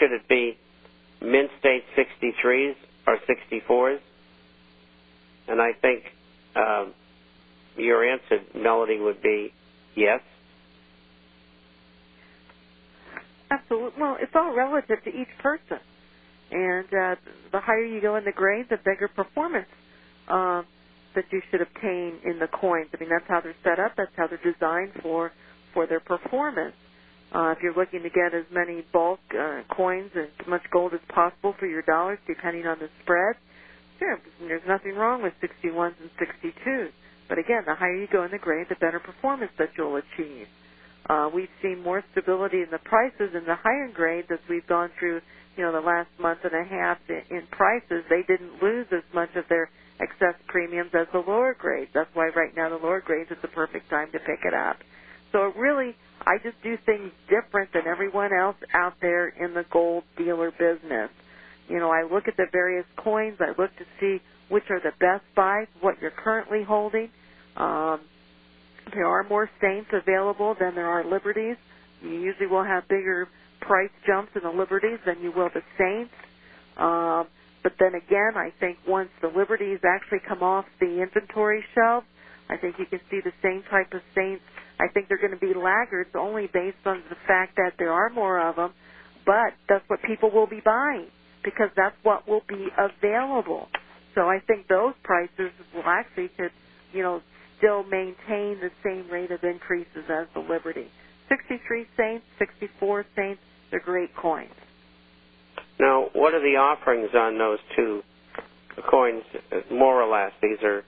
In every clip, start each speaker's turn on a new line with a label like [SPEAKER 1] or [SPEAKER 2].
[SPEAKER 1] should it be mint state 63s or 64s? And I think your answer, Melody, would be yes.
[SPEAKER 2] Absolutely. Well, it's all relative to each person. And the higher you go in the grade, the bigger performance that you should obtain in the coins. I mean, that's how they're set up. That's how they're designed for their performance. If you're looking to get as many bulk coins and as much gold as possible for your dollars, depending on the spread, sure, there's nothing wrong with 61s and 62s. But again, the higher you go in the grade, the better performance that you'll achieve. We've seen more stability in the prices in the higher grades as we've gone through, the last month and a half in prices. They didn't lose as much of their excess premiums as the lower grades. That's why right now the lower grades is the perfect time to pick it up. So I just do things different than everyone else out there in the gold dealer business. I look at the various coins. I look to see which are the best buys, what you're currently holding. There are more Saints available than there are Liberties. You usually will have bigger price jumps in the Liberties than you will the Saints. But then again, I think once the Liberties actually come off the inventory shelf, I think you can see the same type of Saints. I think they're going to be laggards only based on the fact that there are more of them, but that's what people will be buying because that's what will be available. So I think those prices will actually still maintain the same rate of increases as the Liberty. 63 Saints, 64 Saints, they're great coins.
[SPEAKER 1] Now, what are the offerings on those two coins, more or less? These are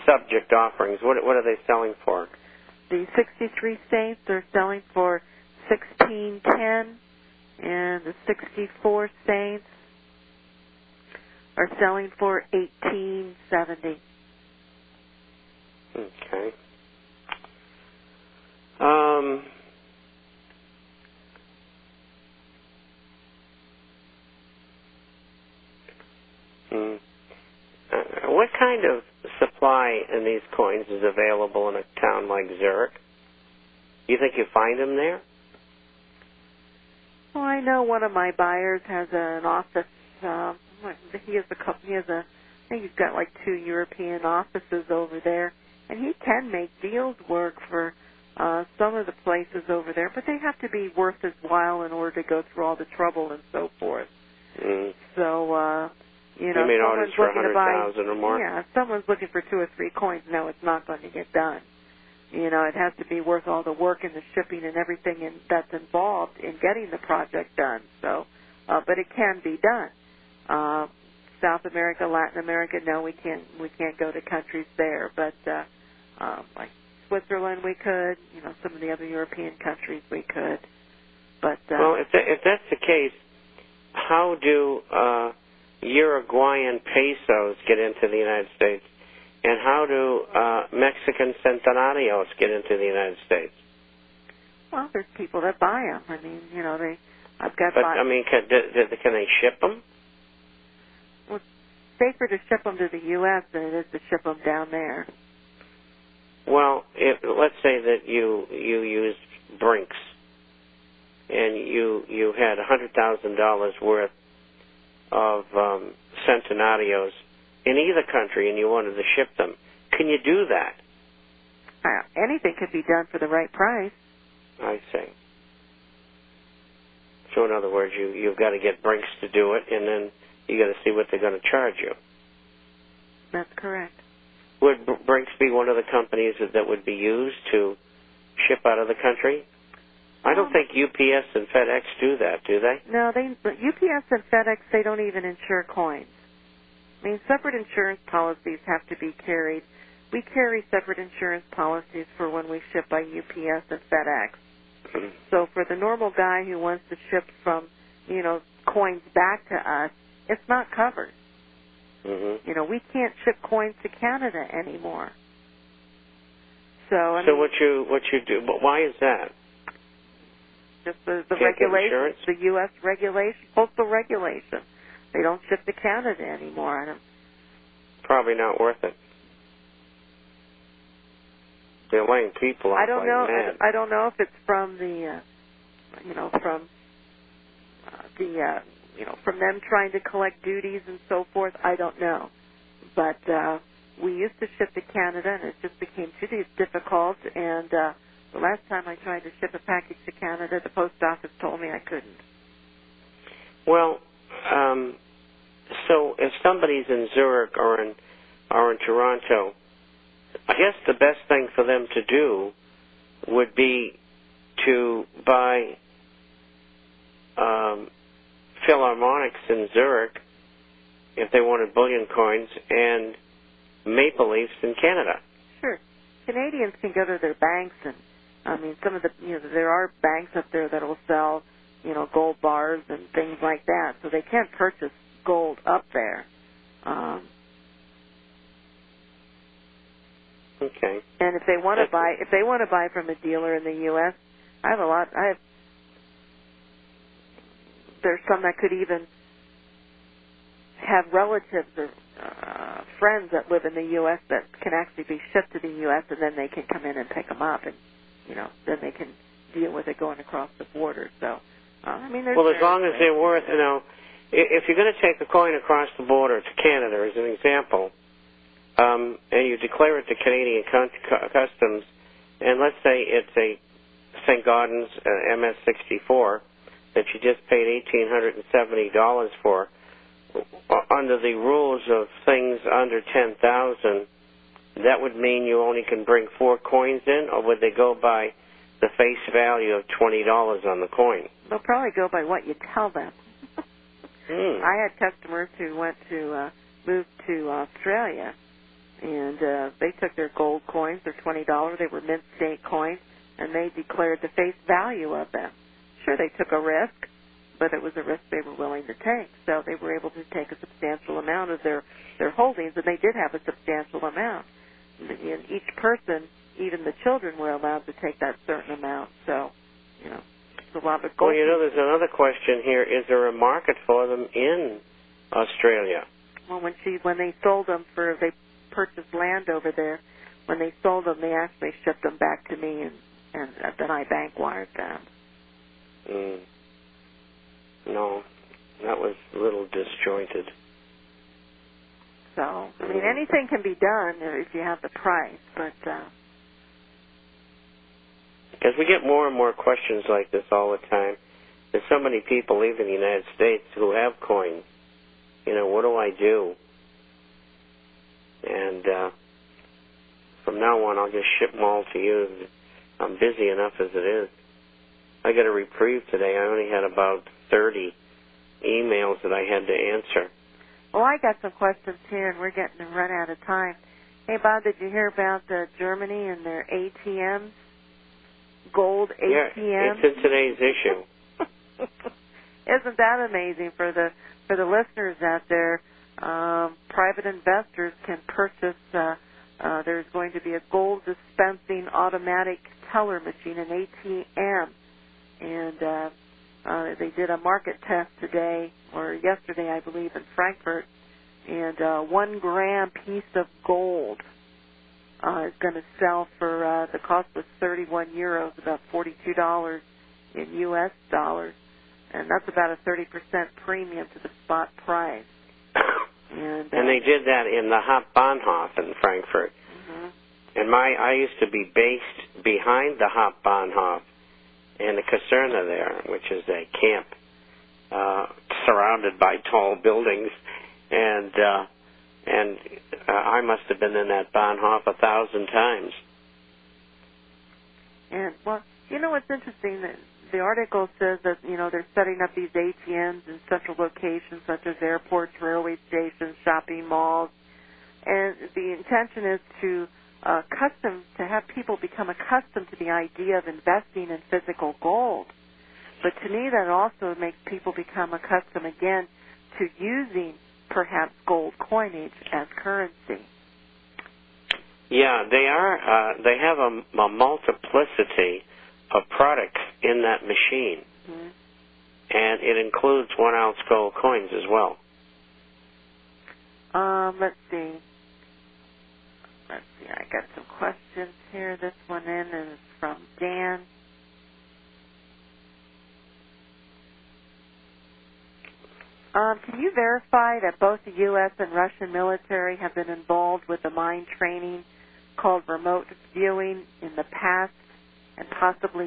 [SPEAKER 1] subject offerings. What are they selling for?
[SPEAKER 2] The 63 Saints are selling for $16.10, and the 64 Saints are selling for $18.70.
[SPEAKER 1] Okay. What kind of supply in these coins is available in a town like Zurich? Do you think you find them there?
[SPEAKER 2] Well, I know one of my buyers has an office. I think he's got like 2 European offices over there, and he can make deals work for some of the places over there, but they have to be worth his while in order to go through all the trouble and so forth. So,
[SPEAKER 1] you mean orders for 100,000 or more?
[SPEAKER 2] Yeah, if someone's looking for 2 or 3 coins, no, it's not going to get done. It has to be worth all the work and the shipping and everything that's involved in getting the project done. So, but it can be done. South America, Latin America, no, we can't go to countries there, but like Switzerland, we could. Some of the other European countries, we could. But
[SPEAKER 1] well, if that's the case, how do Uruguayan pesos get into the United States, and how do Mexican centenarios get into the United States?
[SPEAKER 2] Well, there's people that buy them. I mean, I've got.
[SPEAKER 1] But I mean, can they ship them?
[SPEAKER 2] Well, it's safer to ship them to the U.S. than it is to ship them down there.
[SPEAKER 1] Well, let's say that you used Brinks, and you had $100,000 worth of centenarios in either country, and you wanted to ship them. Can you do that?
[SPEAKER 2] Anything could be done for the right price.
[SPEAKER 1] I see. So in other words, you've got to get Brinks to do it, and then you got to see what they're going to charge you.
[SPEAKER 2] That's correct.
[SPEAKER 1] Would Brinks be one of the companies that would be used to ship out of the country? I don't think UPS and FedEx do that, do they?
[SPEAKER 2] No, UPS and FedEx, they don't even insure coins. I mean, separate insurance policies have to be carried. We carry separate insurance policies for when we ship by UPS and FedEx.
[SPEAKER 1] Mm-hmm.
[SPEAKER 2] So for the normal guy who wants to ship from, coins back to us, it's not covered.
[SPEAKER 1] Mm-hmm.
[SPEAKER 2] We can't ship coins to Canada anymore. So
[SPEAKER 1] what you do? But why is that?
[SPEAKER 2] Just the regulations, the U.S. regulation, postal regulation. They don't ship to Canada anymore.
[SPEAKER 1] Probably not worth it. They're laying people off.
[SPEAKER 2] I don't know. I don't know if it's from the, from from them trying to collect duties and so forth, I don't know. But we used to ship to Canada, and it just became too difficult. And the last time I tried to ship a package to Canada, the post office told me I couldn't.
[SPEAKER 1] Well, so if somebody's in Zurich or in Toronto, I guess the best thing for them to do would be to buy Philharmonics in Zurich if they wanted bullion coins, and Maple Leafs in Canada.
[SPEAKER 2] Sure. Canadians can go to their banks, and I mean, some of the, there are banks up there that will sell, gold bars and things like that, so they can purchase gold up there.
[SPEAKER 1] Okay.
[SPEAKER 2] And if they want to buy from a dealer in the U.S., there's some that could even have relatives or friends that live in the U.S. that can actually be shipped to the U.S. and then they can come in and pick them up, and then they can deal with it going across the border. So,
[SPEAKER 1] well, as long as they're worth, if you're going to take a coin across the border to Canada, as an example, and you declare it to Canadian Customs, and let's say it's a St. Gaudens MS-64 that you just paid $1,870 for, under the rules of things under 10,000, that would mean you only can bring 4 coins in, or would they go by the face value of $20 on the coin?
[SPEAKER 2] They'll probably go by what you tell them. I had customers who moved to Australia, and they took their gold coins, their $20, they were mint state coins, and they declared the face value of them. Sure, they took a risk, but it was a risk they were willing to take. So they were able to take a substantial amount of their holdings, and they did have a substantial amount. And each person, even the children, were allowed to take that certain amount. So, it's a lot of gold.
[SPEAKER 1] Well, there's another question here. Is there a market for them in Australia?
[SPEAKER 2] Well, when they sold them they purchased land over there. When they sold them, they actually shipped them back to me, and then I bank wired them.
[SPEAKER 1] No, that was a little disjointed.
[SPEAKER 2] So, anything can be done if you have the price, but...
[SPEAKER 1] Because we get more and more questions like this all the time. There's so many people, even in the United States, who have coins. What do I do? And from now on, I'll just ship them all to you. I'm busy enough as it is. I got a reprieve today. I only had about 30 emails that I had to answer.
[SPEAKER 2] Well, I got some questions here, and we're getting to run out of time. Hey, Bob, did you hear about Germany and their ATMs? Gold ATMs?
[SPEAKER 1] Yeah, it's in today's issue.
[SPEAKER 2] Isn't that amazing for the listeners out there? Private investors can purchase. There's going to be a gold dispensing automatic teller machine, an ATM, and they did a market test today or yesterday, I believe, in Frankfurt, and 1 gram piece of gold is going to sell for the cost was 31 euros, about $42 in U.S. dollars, and that's about a 30% premium to the spot price. And
[SPEAKER 1] they did that in the Hauptbahnhof in Frankfurt. Mm-hmm. And I used to be based behind the Hauptbahnhof in the Kaserne there, which is a camp surrounded by tall buildings, and I must have been in that Bahnhof 1,000 times.
[SPEAKER 2] And what's interesting, that the article says that they're setting up these ATMs in central locations such as airports, railway stations, shopping malls, and the intention is to have people become accustomed to the idea of investing in physical gold. But to me, that also makes people become accustomed again to using perhaps gold coinage as currency.
[SPEAKER 1] Yeah, they are. They have a multiplicity of products in that machine, mm-hmm. and it includes 1-ounce gold coins as well.
[SPEAKER 2] Let's see. I got some questions here. This one is from Dan. Can you verify that both the U.S. and Russian military have been involved with the mine training called remote viewing in the past and possibly